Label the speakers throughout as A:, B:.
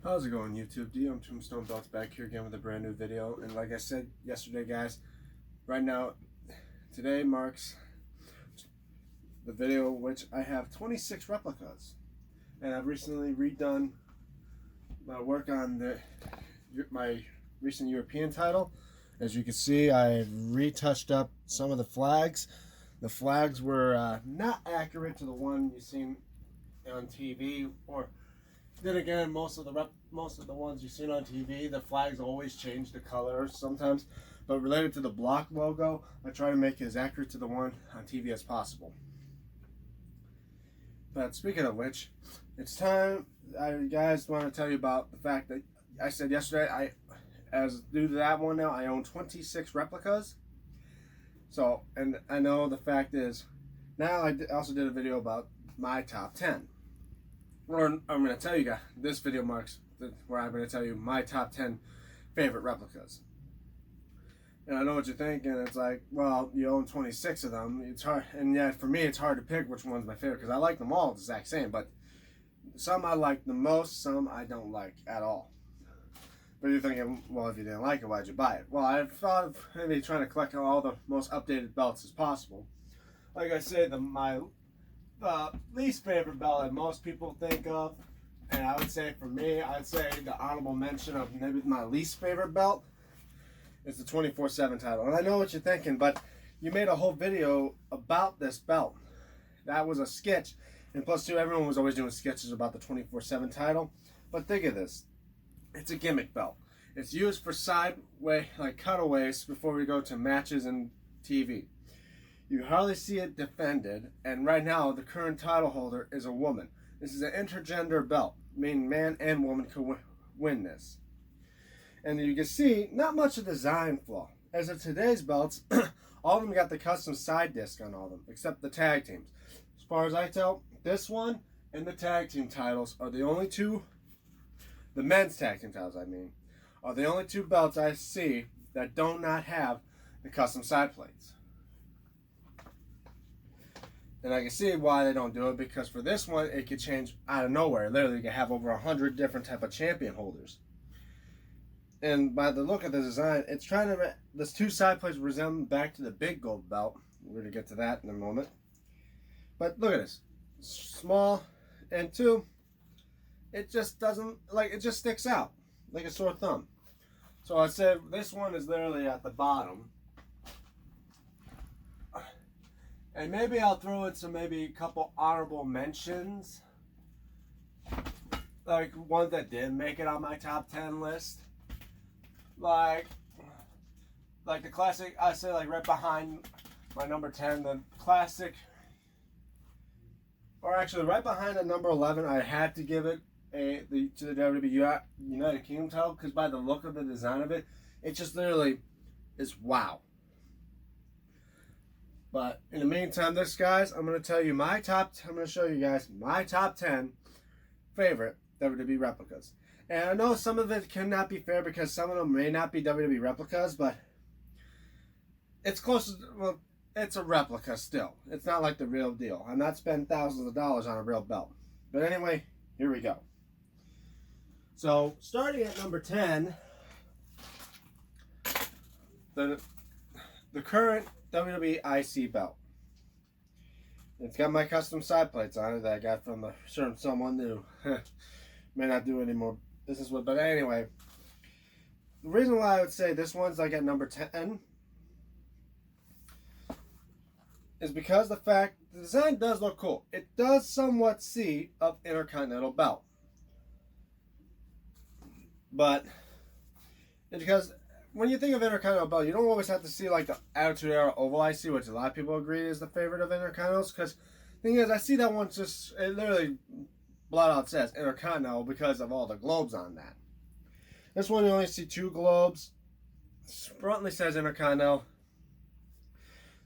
A: How's it going, YouTube? DM Tombstone Belts back here again with a brand new video. And like I said yesterday, guys, right now, today marks the video which I have 26 replicas. And I've recently redone my work on my recent European title. As you can see, I've retouched up some of the flags. The flags were not accurate to the one you've seen on TV, or then again, most of the ones you've seen on TV, the flags always change the color sometimes. But related to the block logo, I try to make it as accurate to the one on TV as possible. But speaking of which, it's time. I guys want to tell you about the fact that I said yesterday, due to that one now, I own 26 replicas. So, and I know the fact is, now I also did a video about my top 10. Or I'm going to tell you guys, this video marks where I'm going to tell you my top 10 favorite replicas. And I know what you're thinking. It's like, well, you own 26 of them. It's hard, and yet for me, it's hard to pick which one's my favorite because I like them all the exact same. But some I like the most, some I don't like at all. But you're thinking, well, if you didn't like it, why'd you buy it? Well, I thought of maybe trying to collect all the most updated belts as possible. Like I say, my least favorite belt that most people think of, and I would say for me, I'd say the honorable mention of maybe my least favorite belt is the 24/7 title. And I know what you're thinking, but you made a whole video about this belt. That was a sketch, and plus two, everyone was always doing sketches about the 24/7 title. But think of this, it's a gimmick belt. It's used for cutaways before we go to matches and TV. You hardly see it defended, and right now the current title holder is a woman. This is an intergender belt, meaning man and woman can win this. And you can see not much of design flaw. As of today's belts, all of them got the custom side disc on all of them, except the tag teams. As far as I tell, this one and the tag team titles are the only two, the men's tag team titles I mean, are the only two belts I see that do not have the custom side plates. And I can see why they don't do it, because for this one, it could change out of nowhere. Literally, you can have over 100 different type of champion holders. And by the look of the design, it's trying to, this two side plates resemble back to the big gold belt. We're going to get to that in a moment. But look at this. Small, and two, it just doesn't, it just sticks out like a sore thumb. So I said this one is literally at the bottom. And maybe I'll throw in maybe a couple honorable mentions. Like ones that didn't make it on my top 10 list. Like the classic, I say right behind my number 10, the classic, or actually right behind the number 11, I had to give it to the WWE United Kingdom title, because by the look of the design of it, it just literally is wow. But in the meantime, I'm going to tell you I'm going to show you guys my top 10 favorite WWE replicas. And I know some of it cannot be fair because some of them may not be WWE replicas, but it's close, well, it's a replica still. It's not like the real deal. I'm not spending thousands of dollars on a real belt. But anyway, here we go. So, starting at number 10, the current WWE IC Belt. It's got my custom side plates on it that I got from a certain someone who may not do any more business with. But anyway, the reason why I would say this one's at number 10 is because the fact the design does look cool. It does somewhat see of Intercontinental Belt. But it's because when you think of Intercontinental Belt, you don't always have to see the Attitude Era Oval IC, which a lot of people agree is the favorite of Intercontinentals. Because the thing is, I see that one just, it literally blood out says Intercontinental because of all the globes on that. This one you only see two globes. Frontly says Intercontinental.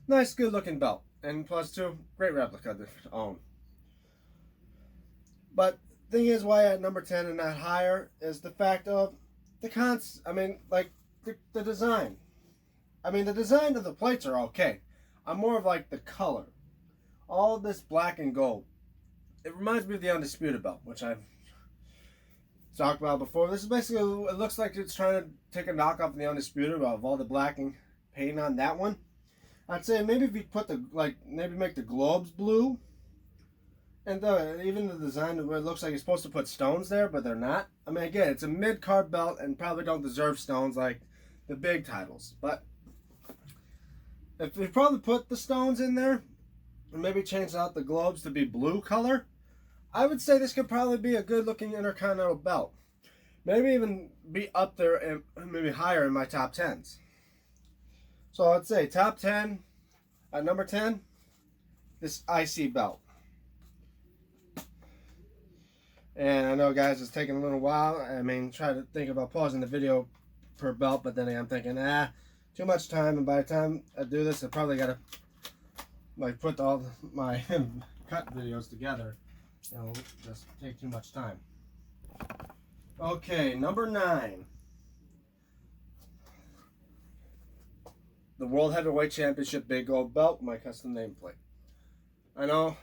A: Nice, good looking belt. And plus two, great replica to own. But the thing is, why at number 10 and not higher is the fact of the the design. The design of the plates are okay. I'm more of the color. All this black and gold. It reminds me of the Undisputed Belt, which I've talked about before. This is basically, it looks like it's trying to take a knockoff of the Undisputed of all the black and paint on that one. I'd say maybe if you put the, maybe make the globes blue. And even the design, it looks like you're supposed to put stones there, but they're not. I mean, again, it's a mid-card belt and probably don't deserve stones like the big titles. But if you probably put the stones in there, and maybe change out the globes to be blue color, I would say this could probably be a good-looking Intercontinental belt. Maybe even be up there and maybe higher in my top 10s. So I'd say top 10, at number 10, this IC belt. And I know, guys, it's taking a little while. I mean, try to think about pausing the video per belt, but then I'm thinking, too much time. And by the time I do this, I probably got to put all my cut videos together. It'll just take too much time. Okay, number 9. The World Heavyweight Championship Big Gold Belt, my custom nameplate. I know.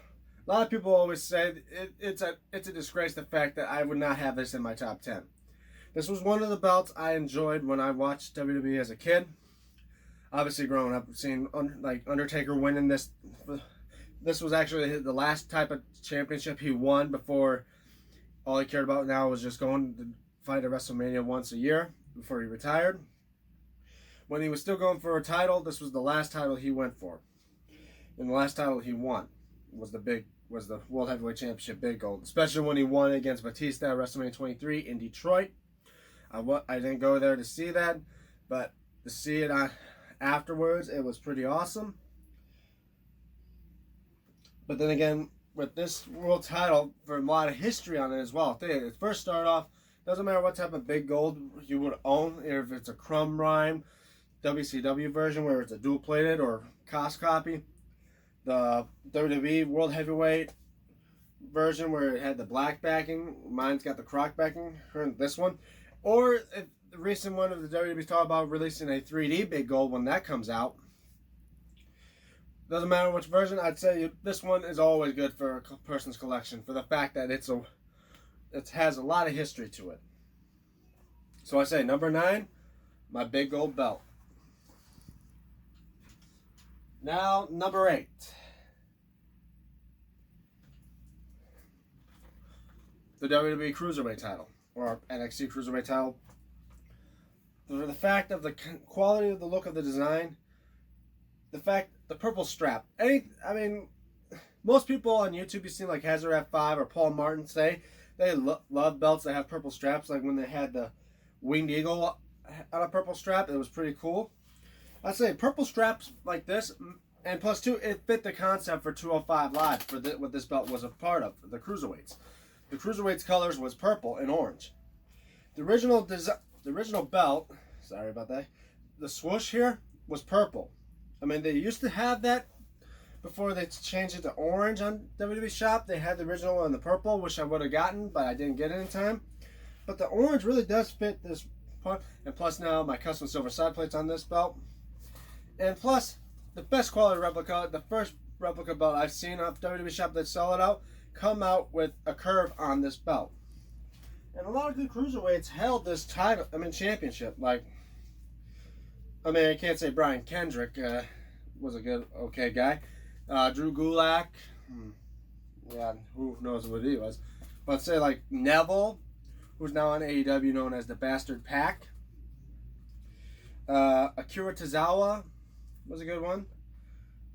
A: A lot of people always say it's a disgrace, the fact that I would not have this in my top 10. This was one of the belts I enjoyed when I watched WWE as a kid. Obviously, growing up, seeing Undertaker winning this. This was actually the last type of championship he won before all he cared about now was just going to fight at WrestleMania once a year before he retired. When he was still going for a title, this was the last title he went for. And the last title he won was the World Heavyweight Championship Big Gold, especially when he won against Batista at WrestleMania 23 in Detroit. I didn't go there to see that, but to see it afterwards, it was pretty awesome. But then again, with this world title, for a lot of history on it as well. It first started off, doesn't matter what type of big gold you would own, if it's a crumb rhyme, WCW version where it's a dual plated or cost copy. The WWE World Heavyweight version where it had the black backing. Mine's got the croc backing. This one. Or if the recent one of the WWE talking about releasing a 3D Big Gold when that comes out. Doesn't matter which version. I'd say this one is always good for a person's collection for the fact that it has a lot of history to it. So I say number 9, my Big Gold belt. Now, number 8. The WWE Cruiserweight title, or NXT Cruiserweight title. For the fact of the quality of the look of the design, the purple strap. Most people on YouTube you've seen like Hazard F5 or Paul Martin say they love belts that have purple straps. Like when they had the Wind Eagle on a purple strap, it was pretty cool. I'd say purple straps like this, and plus 2, it fit the concept for 205 Live for what this belt was a part of, the Cruiserweights. The Cruiserweights colors was purple and orange. The original belt, sorry about that, the swoosh here was purple. I mean, they used to have that before they changed it to orange on WWE Shop. They had the original one in the purple, which I would have gotten, but I didn't get it in time. But the orange really does fit this part. And plus now my custom silver side plates on this belt. And plus, the best quality replica, the first replica belt I've seen off WWE Shop that sell it out, come out with a curve on this belt. And a lot of good cruiserweights held this title, championship. I can't say Brian Kendrick was a okay guy. Drew Gulak, who knows what he was. But say like Neville, who's now on AEW known as the Bastard Pack. Akira Tozawa was a good one.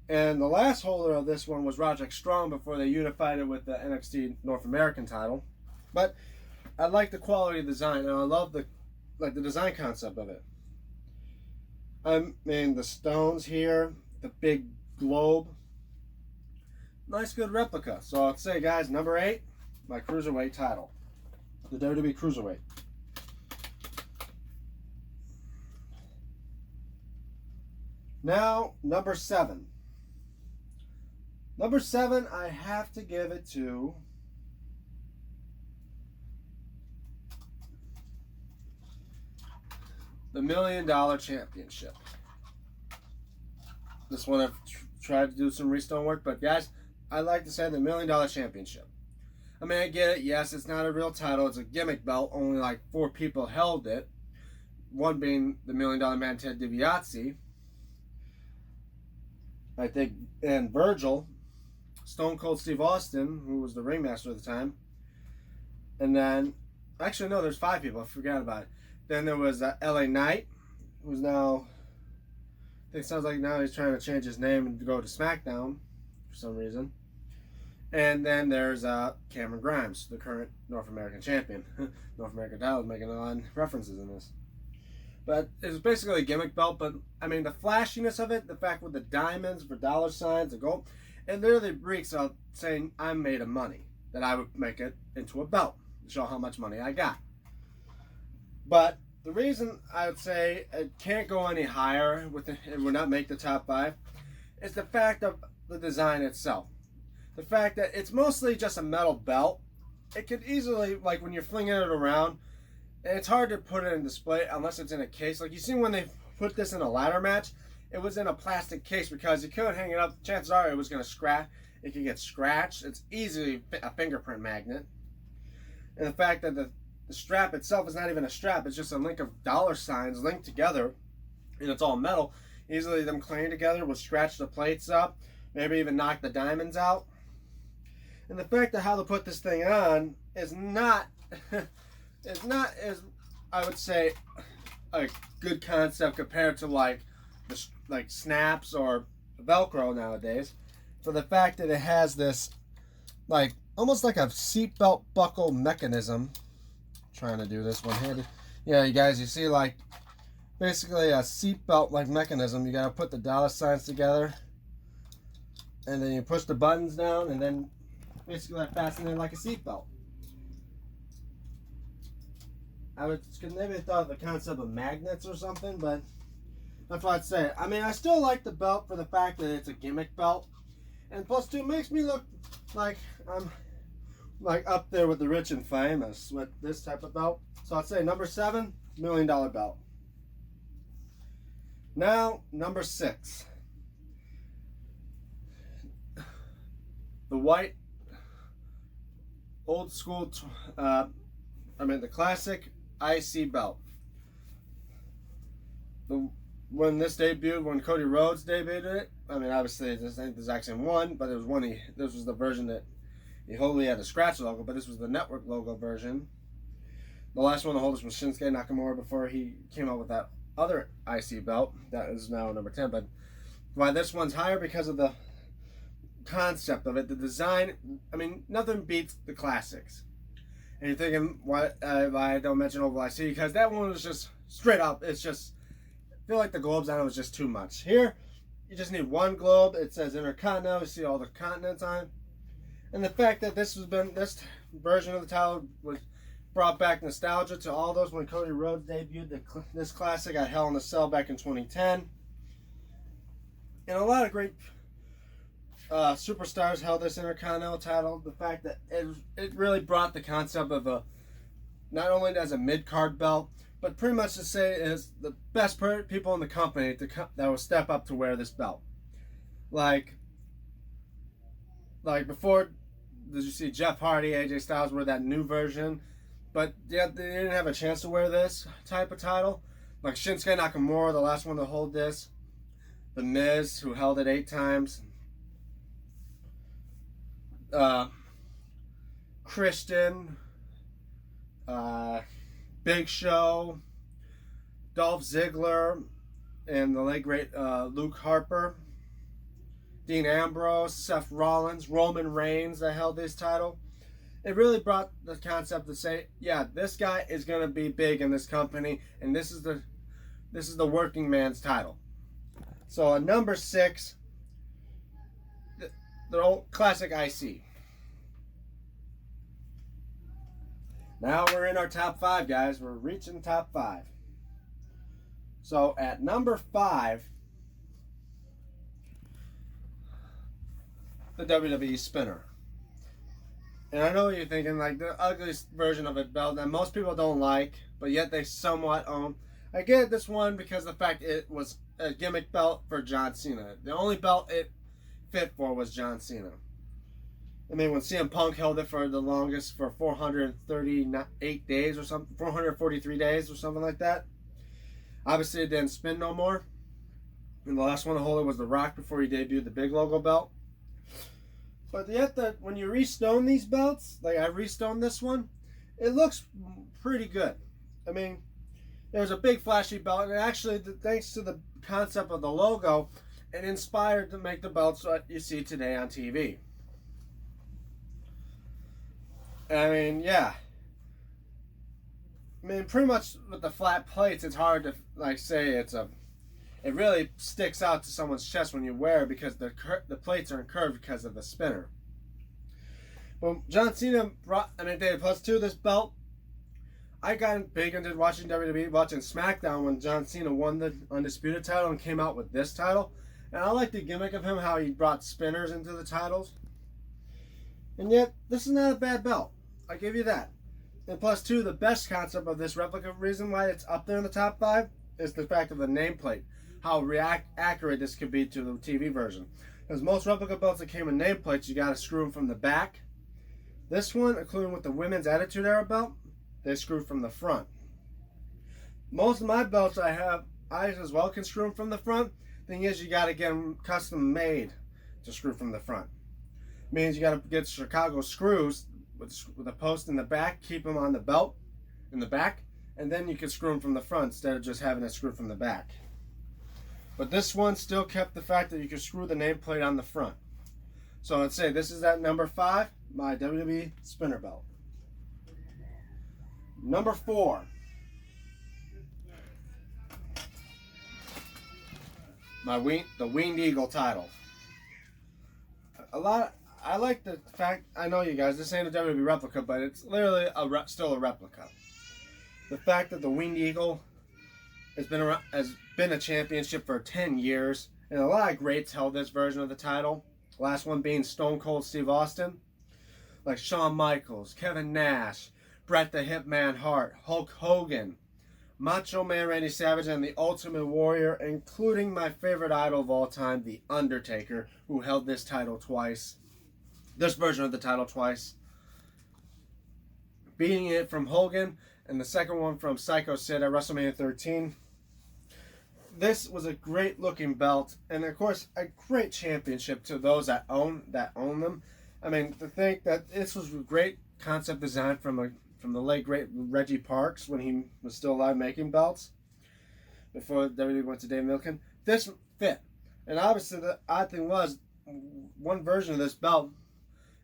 A: And the last holder of this one was Roderick Strong before they unified it with the NXT North American title. But I like the quality of design, and I love the design concept of it. The stones here, the big globe. Nice, good replica. So I'll say, guys, number 8, my Cruiserweight title. The WWE Cruiserweight. Now, number 7. Number 7, I have to give it to the $1 Million Championship. This one I've tried to do some restone work, but guys, I like to say the $1 Million Championship. I mean, I get it. Yes, it's not a real title. It's a gimmick belt. Only like 4 people held it. One being the $1 Million Man, Ted DiBiase, I think, and Virgil, Stone Cold Steve Austin, who was the ringmaster at the time. And then, actually, no, there's 5 people. I forgot about it. Then there was LA Knight, who's now, I think it sounds like now he's trying to change his name and go to SmackDown for some reason. And then there's Cameron Grimes, the current North American champion. North American title, making a lot of references in this. But it's basically a gimmick belt, but I mean the flashiness of it, the fact with the diamonds for dollar signs, the gold, and literally reeks of saying I'm made of money, that I would make it into a belt to show how much money I got. But the reason I would say it can't go any higher it would not make the top 5 is the fact of the design itself. The fact that it's mostly just a metal belt. It could easily, like when you're flinging it around, and it's hard to put it in display unless it's in a case. Like you see when they put this in a ladder match, it was in a plastic case because you couldn't hang it up. Chances are it was going to scratch. It could get scratched. It's easily a fingerprint magnet. And the fact that the strap itself is not even a strap. It's just a link of dollar signs linked together, and it's all metal. Easily them clanging together would scratch the plates up, maybe even knock the diamonds out. And the fact of how to put this thing on is not as, I would say, a good concept compared to like snaps or Velcro nowadays. For the fact that it has this like almost like a seatbelt buckle mechanism. Trying to do this one-handed. Yeah, you guys, you see like basically a seatbelt like mechanism. You gotta put the dollar signs together, and then you push the buttons down, and then basically fasten it like a seatbelt. I would maybe thought of the concept of magnets or something, but that's what I'd say. I mean, I still like the belt for the fact that it's a gimmick belt, and plus two, it makes me look like I'm like up there with the rich and famous with this type of belt. So I'd say number 7, $1 million belt. Now number 6, the white old school the classic IC belt. When this debuted, when Cody Rhodes debuted it, I mean obviously this ain't the exact same one, but it was this was the version that he wholly had a scratch logo, but this was the network logo version. The last one to hold this was Shinsuke Nakamura before he came out with that other IC belt. That is now number 10. But why this one's higher? Because of the concept of it, the design. I mean, nothing beats the classics. And you're thinking, why I don't mention Oval IC? Because that one was just straight up. It's just, I feel like the globes on it was just too much. Here, you just need one globe. It says Intercontinental. You see all the continents on it. And the fact that this version of the title was brought back nostalgia to all those when Cody Rhodes debuted this classic at Hell in a Cell back in 2010. And a lot of great superstars held this Intercontinental title. The fact that it really brought the concept of not only as a mid-card belt, but pretty much to say it is the best people in the company that will step up to wear this belt. Like before, did you see Jeff Hardy, AJ Styles wear that new version? But yeah, they didn't have a chance to wear this type of title. Like Shinsuke Nakamura, the last one to hold this. The Miz, who held it 8 times. Christian. Big Show. Dolph Ziggler. And the late great Luke Harper. Dean Ambrose, Seth Rollins, Roman Reigns that held this title. It really brought the concept to say, yeah, this guy is going to be big in this company, and this is the working man's title. So number 6, the old classic IC. Now we're in our top 5, guys. We're reaching top 5. So at number 5, the WWE Spinner. And I know what you're thinking, like the ugliest version of a belt that most people don't like, but yet they somewhat own. I get this one because of the fact it was a gimmick belt for John Cena. The only belt it fit for was John Cena. I mean, when CM Punk held it for the longest, for 438 days or something, 443 days or something like that. Obviously, it didn't spin no more. And the last one to hold it was The Rock before he debuted the big logo belt. But yet, when you restone these belts, like I restoned this one, it looks pretty good. I mean, it was a big flashy belt, and actually, thanks to the concept of the logo, it inspired to make the belts that you see today on TV. I mean, yeah. I mean, pretty much with the flat plates, it's hard to say it really sticks out to someone's chest when you wear it because the plates aren't curved because of the spinner. Well, John Cena David +2 this belt. I got big into watching WWE, watching SmackDown when John Cena won the Undisputed title and came out with this title. And I like the gimmick of him, how he brought spinners into the titles. And yet, this is not a bad belt. I give you that. And +2, the best concept of this replica, reason why it's up there in the top 5, is the fact of the nameplate. How accurate this could be to the TV version. Because most replica belts that came in nameplates, you got to screw them from the back. This one, including with the women's Attitude Era belt, they screw from the front. Most of my belts I as well can screw them from the front. Thing is, you got to get them custom made to screw from the front. Means you got to get Chicago screws with a post in the back, keep them on the belt in the back, and then you can screw them from the front instead of just having it screwed from the back. But this one still kept the fact that you could screw the nameplate on the front. So I'd say this is at number 5, my WWE Spinner belt. Number 4, the Wind Eagle title. I like the fact, I know you guys, this ain't a WWE replica, but it's literally still a replica. The fact that the Wind Eagle has been a championship for 10 years, and a lot of greats held this version of the title. Last one being Stone Cold Steve Austin, like Shawn Michaels, Kevin Nash, Bret the Hitman Hart, Hulk Hogan, Macho Man Randy Savage, and the Ultimate Warrior, including my favorite idol of all time, The Undertaker, who held this title twice. This version of the title twice. Beating it from Hogan, and the second one from Psycho Sid at WrestleMania 13. This was a great looking belt, and of course a great championship to those that own them. I mean, to think that this was a great concept design from the late great Reggie Parks when he was still alive making belts before WWE went to Dave Milken. This fit, and obviously the odd thing was one version of this belt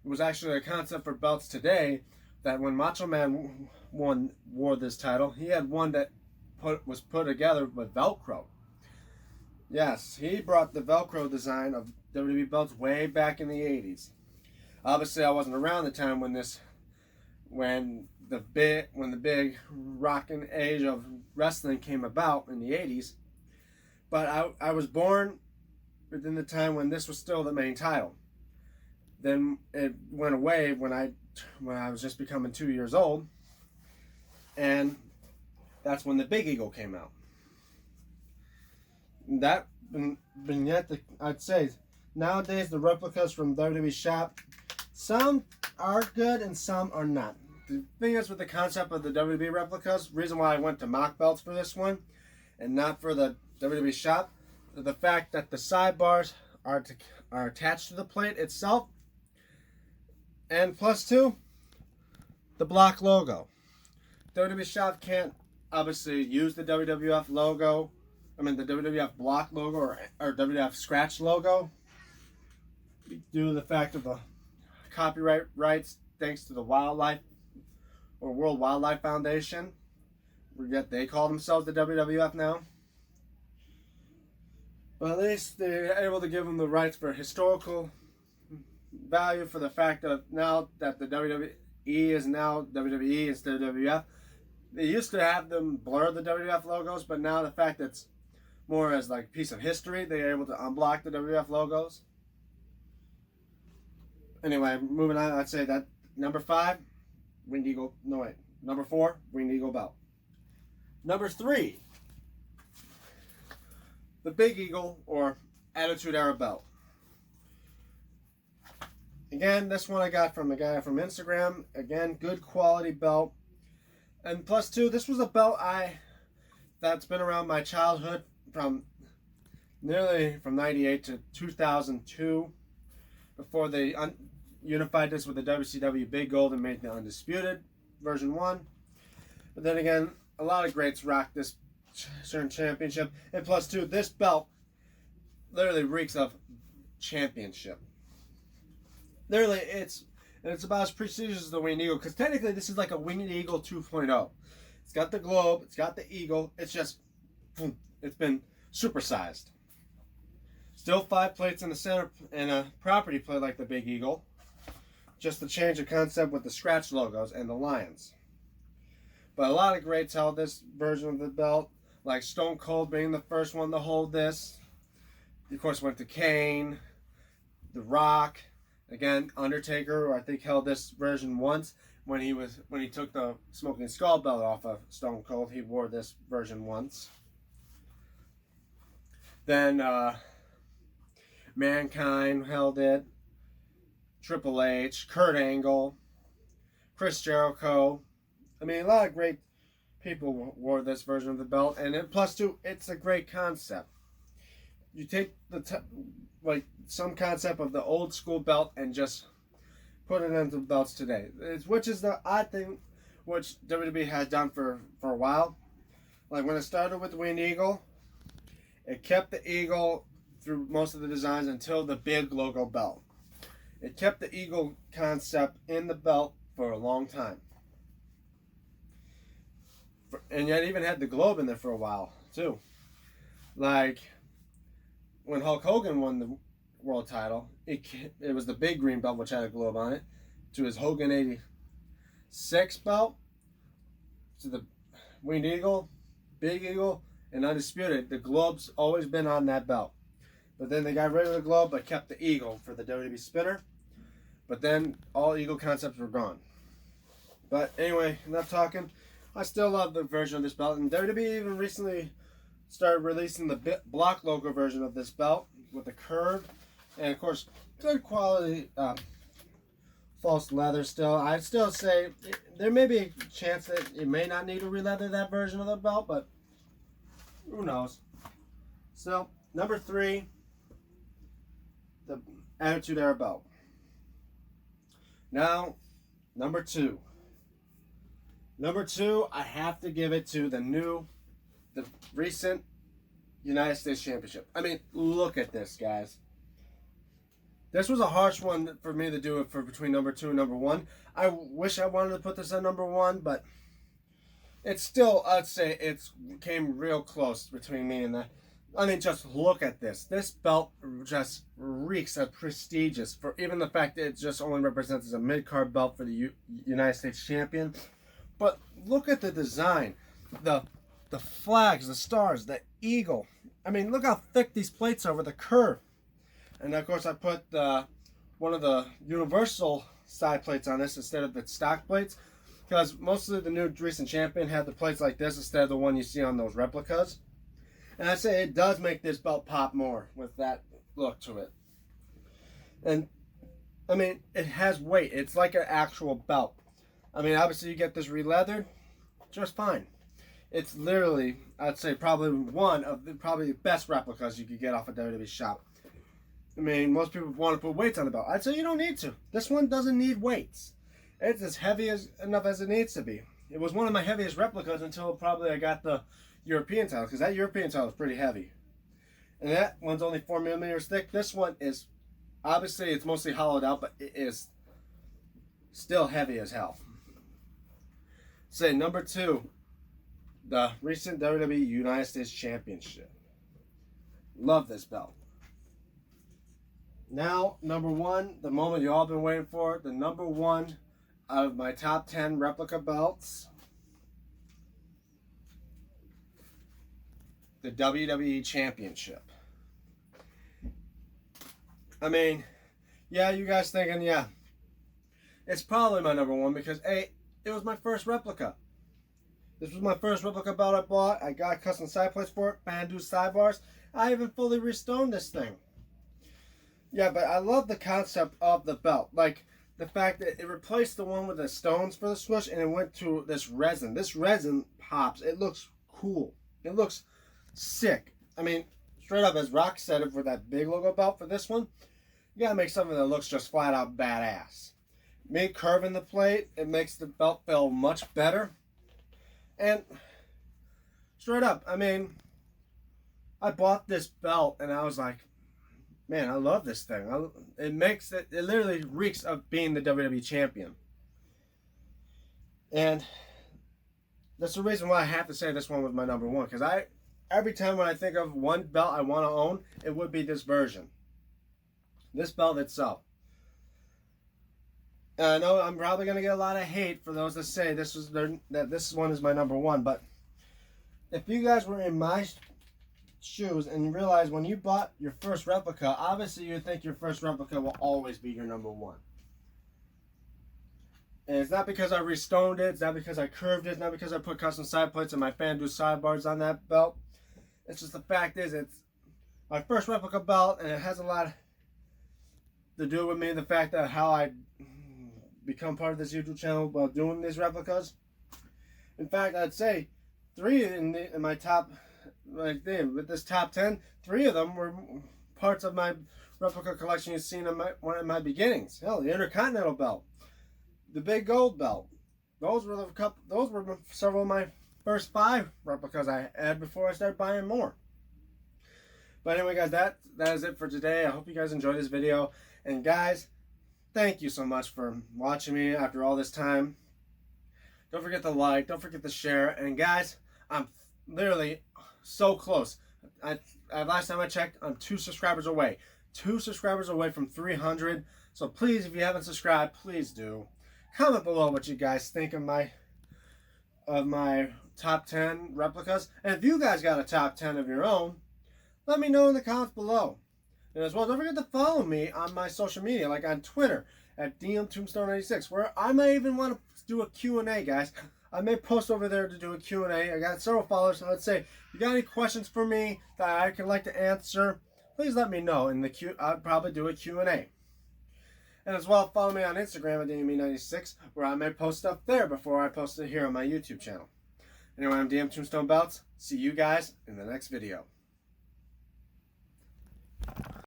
A: was actually a concept for belts today. That when Macho Man wore this title, he had one that was put together with Velcro. Yes, he brought the Velcro design of WWE belts way back in the 80s. Obviously, I wasn't around the time when the big rockin' age of wrestling came about in the 80s. But I was born within the time when this was still the main title. Then it went away when I was just becoming 2 years old, and that's when the Big Eagle came out. That vignette, I'd say, nowadays the replicas from WWE Shop, some are good and some are not. The thing is with the concept of the WWE replicas, reason why I went to mock belts for this one and not for the WWE Shop, the fact that the sidebars are attached to the plate itself, and +2, the block logo. WWE Shop can't obviously use the WWF logo, the WWF block logo or WWF scratch logo due to the fact of the copyright rights thanks to the Wildlife or World Wildlife Foundation. Yet they call themselves the WWF now. But at least they're able to give them the rights for historical value for the fact of now that the WWE is now WWE instead of WWF. They used to have them blur the WWF logos, but now the fact that it's more as like a piece of history, they're able to unblock the WWF logos. Anyway, moving on, I'd say that number 5, Wind Eagle. No wait, number 4, Wind Eagle belt. Number 3, the Big Eagle or Attitude Era belt. Again, this one I got from a guy from Instagram. Again, good quality belt. And plus two, this was a belt that's been around my childhood from nearly from 98 to 2002. Before they unified this with the WCW Big Gold and made the Undisputed version 1. But then again, a lot of greats rock this certain championship. And plus two, this belt literally reeks of championship. Literally, it's about as prestigious as the Wind Eagle, because technically this is like a Wind Eagle 2.0. It's got the globe, it's got the eagle, it's just, boom, it's been supersized. Still 5 plates in the center and a property plate like the Big Eagle. Just the change of concept with the scratch logos and the lions. But a lot of greats held this version of the belt, like Stone Cold being the first one to hold this. Of course, went to Kane, The Rock. Again, Undertaker, who I think held this version once when he took the Smoking Skull belt off of Stone Cold. He wore this version once. Then Mankind held it. Triple H, Kurt Angle, Chris Jericho. I mean, a lot of great people wore this version of the belt, and plus two, it's a great concept. You take like some concept of the old school belt and just put it into belts today, which is the odd thing, which WWE has done for a while. Like when it started with the Wind Eagle, it kept the eagle through most of the designs until the big logo belt. It kept the eagle concept in the belt for a long time. And yet even had the globe in there for a while, too. Like, when Hulk Hogan won the world title, it was the big green belt, which had a globe on it, to his Hogan 86 belt, to the Wind Eagle, Big Eagle, and Undisputed. The globe's always been on that belt. But then they got rid of the globe, but kept the eagle for the WWE Spinner. But then all eagle concepts were gone. But anyway, enough talking. I still love the version of this belt. And WWE even recently started releasing the block logo version of this belt with the curve. And of course, good quality false leather still. I'd still say there may be a chance that it may not need to re-leather that version of the belt, but who knows. So, number 3, the Attitude Era belt. Now, number 2. Number 2, I have to give it to the recent United States Championship. I mean, look at this, guys. This was a harsh one for me to do it for between number 2 and number 1. I wish I wanted to put this at number 1, but it's still, I'd say it came real close between me and that. I mean, just look at this. This belt just reeks of prestigious, for even the fact that it just only represents as a mid-card belt for the United States champion. But look at the design, the flags, the stars, the eagle. I mean, look how thick these plates are with the curve. And of course, I put one of the universal side plates on this instead of the stock plates, because most of the new recent champion had the plates like this instead of the one you see on those replicas. And I say it does make this belt pop more with that look to it. And I mean, it has weight. It's like an actual belt. I mean, obviously you get this re-leathered, just fine. It's literally, I'd say, probably one of the best replicas you could get off of WWE Shop. I mean, most people want to put weights on the belt. I'd say you don't need to. This one doesn't need weights. It's as heavy enough as it needs to be. It was one of my heaviest replicas until probably I got the European title, because that European title is pretty heavy. And that one's only 4 millimeters thick. This one is, obviously it's mostly hollowed out, but it is still heavy as hell. Say number 2, the recent WWE United States Championship. Love this belt. Now, number 1, the moment you all been waiting for, the number 1 out of my top 10 replica belts. The WWE Championship. I mean, yeah, you guys thinking, yeah, it's probably my number 1 because A, it was my first replica. This was my first replica belt I bought. I got custom side plates for it, Bandu sidebars. I even fully restoned this thing. Yeah, but I love the concept of the belt. Like, the fact that it replaced the one with the stones for the swoosh and it went to this resin. This resin pops. It looks cool. It looks sick. I mean, straight up, as Rock said it for that big logo belt for this one, you gotta make something that looks just flat out badass. Me curving the plate, it makes the belt feel much better. And straight up, I mean, I bought this belt and I was like, man, I love this thing. It literally reeks of being the WWE champion. And that's the reason why I have to say this one was my number one. Because every time when I think of one belt I want to own, it would be this version. This belt itself. And I know I'm probably going to get a lot of hate for those that say that this one is my number one. But if you guys were in my shoes and you realize when you bought your first replica, obviously you think your first replica will always be your number one. And it's not because I restoned it, it's not because I curved it, it's not because I put custom side plates and my fan do sidebars on that belt. It's just the fact is it's my first replica belt, and it has a lot to do with me, the fact that how I become part of this YouTube channel while doing these replicas. In fact, I'd say 3 in my top, like with this top 10, 3 of them were parts of my replica collection you've seen in my beginnings. Hell, the Intercontinental belt, the big gold belt. Those were several of my first 5 replicas I had before I started buying more. But anyway, guys, that is it for today. I hope you guys enjoyed this video. And guys, thank you so much for watching me after all this time. Don't forget to like, don't forget to share. And guys, I'm literally so close. Last time I checked, I'm 2 subscribers away. 2 subscribers away from 300. So please, if you haven't subscribed, please do. Comment below what you guys think of my top 10 replicas. And if you guys got a top 10 of your own, let me know in the comments below. And as well, don't forget to follow me on my social media, like on Twitter at DMTombstone96, where I may even want to do a Q&A, guys. I may post over there to do a Q&A. I got several followers, so let's say, if you got any questions for me that I could like to answer, please let me know. In the I'll probably do a Q&A. And as well, follow me on Instagram at DME96, where I may post stuff there before I post it here on my YouTube channel. Anyway, I'm DM Tombstone Belts. See you guys in the next video.